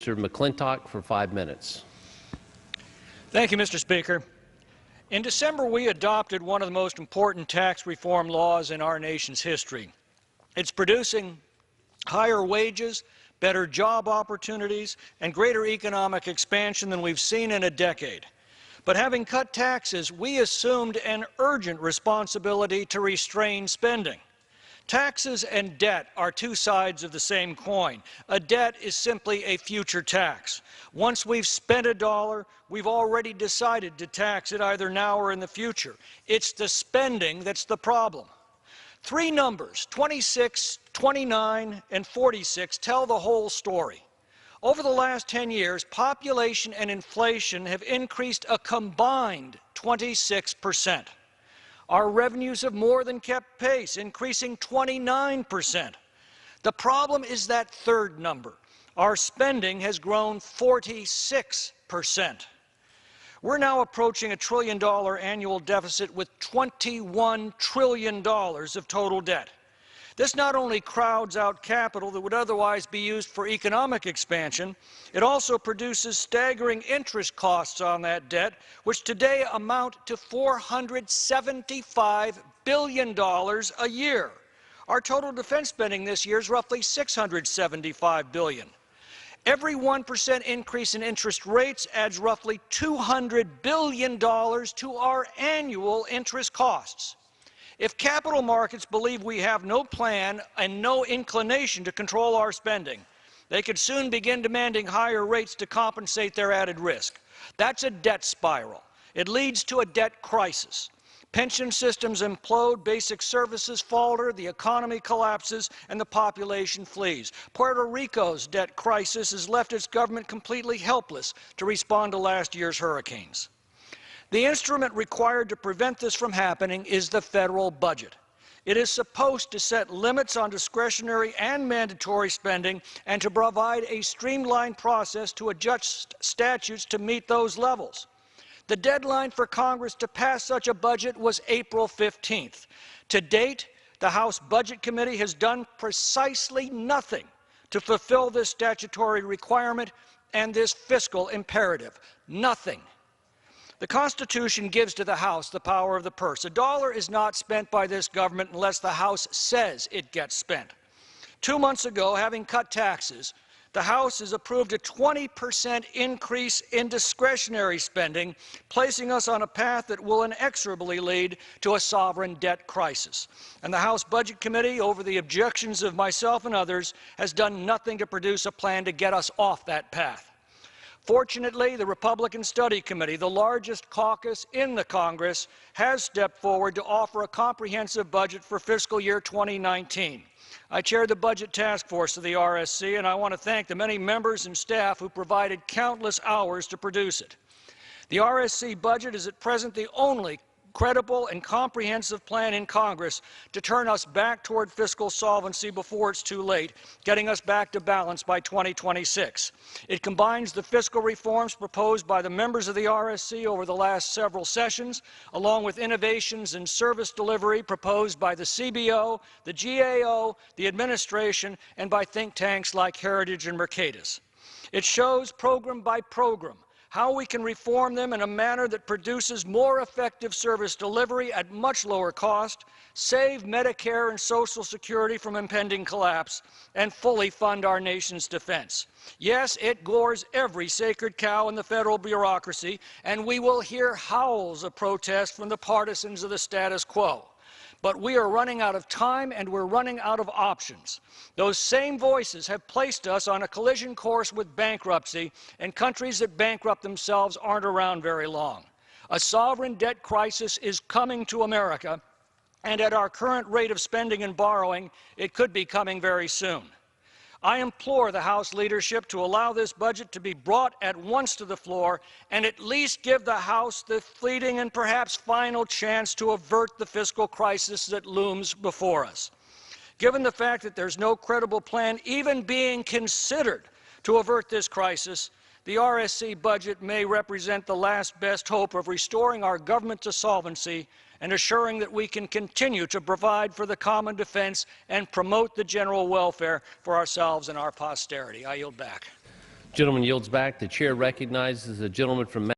Mr. McClintock for 5 minutes. Thank you, Mr. Speaker. In December, we adopted one of the most important tax reform laws in our nation's history. It's producing higher wages, better job opportunities, and greater economic expansion than we've seen in a decade. But having cut taxes, we assumed an urgent responsibility to restrain spending. Taxes and debt are two sides of the same coin. A debt is simply a future tax. Once we've spent a dollar, we've already decided to tax it either now or in the future. It's the spending that's the problem. Three numbers, 26, 29, and 46, tell the whole story. Over the last 10 years, population and inflation have increased a combined 26%. Our revenues have more than kept pace, increasing 29%. The problem is that third number. Our spending has grown 46%. We're now approaching a $1 trillion annual deficit with $21 trillion of total debt. This not only crowds out capital that would otherwise be used for economic expansion, it also produces staggering interest costs on that debt, which today amount to $475 billion a year. Our total defense spending this year is roughly $675 billion. Every 1% increase in interest rates adds roughly $200 billion to our annual interest costs. If capital markets believe we have no plan and no inclination to control our spending, they could soon begin demanding higher rates to compensate their added risk. That's a debt spiral. It leads to a debt crisis. Pension systems implode, basic services falter, the economy collapses, and the population flees. Puerto Rico's debt crisis has left its government completely helpless to respond to last year's hurricanes. The instrument required to prevent this from happening is the federal budget. It is supposed to set limits on discretionary and mandatory spending and to provide a streamlined process to adjust statutes to meet those levels. The deadline for Congress to pass such a budget was April 15th. To date, the House Budget Committee has done precisely nothing to fulfill this statutory requirement and this fiscal imperative. Nothing. The Constitution gives to the House the power of the purse. A dollar is not spent by this government unless the House says it gets spent. 2 months ago, having cut taxes, the House has approved a 20% increase in discretionary spending, placing us on a path that will inexorably lead to a sovereign debt crisis. And the House Budget Committee, over the objections of myself and others, has done nothing to produce a plan to get us off that path. Fortunately, the Republican Study Committee, the largest caucus in the Congress, has stepped forward to offer a comprehensive budget for fiscal year 2019. I chair the Budget Task Force of the RSC, and I want to thank the many members and staff who provided countless hours to produce it. The RSC budget is at present the only credible and comprehensive plan in Congress to turn us back toward fiscal solvency before it's too late, getting us back to balance by 2026. It combines the fiscal reforms proposed by the members of the RSC over the last several sessions, along with innovations in service delivery proposed by the CBO, the GAO, the administration, and by think tanks like Heritage and Mercatus. It shows program by program how we can reform them in a manner that produces more effective service delivery at much lower cost, save Medicare and Social Security from impending collapse, and fully fund our nation's defense. Yes, it gores every sacred cow in the federal bureaucracy, and we will hear howls of protest from the partisans of the status quo. But we are running out of time and we're running out of options. Those same voices have placed us on a collision course with bankruptcy, and countries that bankrupt themselves aren't around very long. A sovereign debt crisis is coming to America, and at our current rate of spending and borrowing, it could be coming very soon. I implore the House leadership to allow this budget to be brought at once to the floor and at least give the House the fleeting and perhaps final chance to avert the fiscal crisis that looms before us. Given the fact that there's no credible plan even being considered to avert this crisis, the RSC budget may represent the last best hope of restoring our government to solvency and assuring that we can continue to provide for the common defense and promote the general welfare for ourselves and our posterity. I yield back. Gentleman yields back. The chair recognizes the gentleman from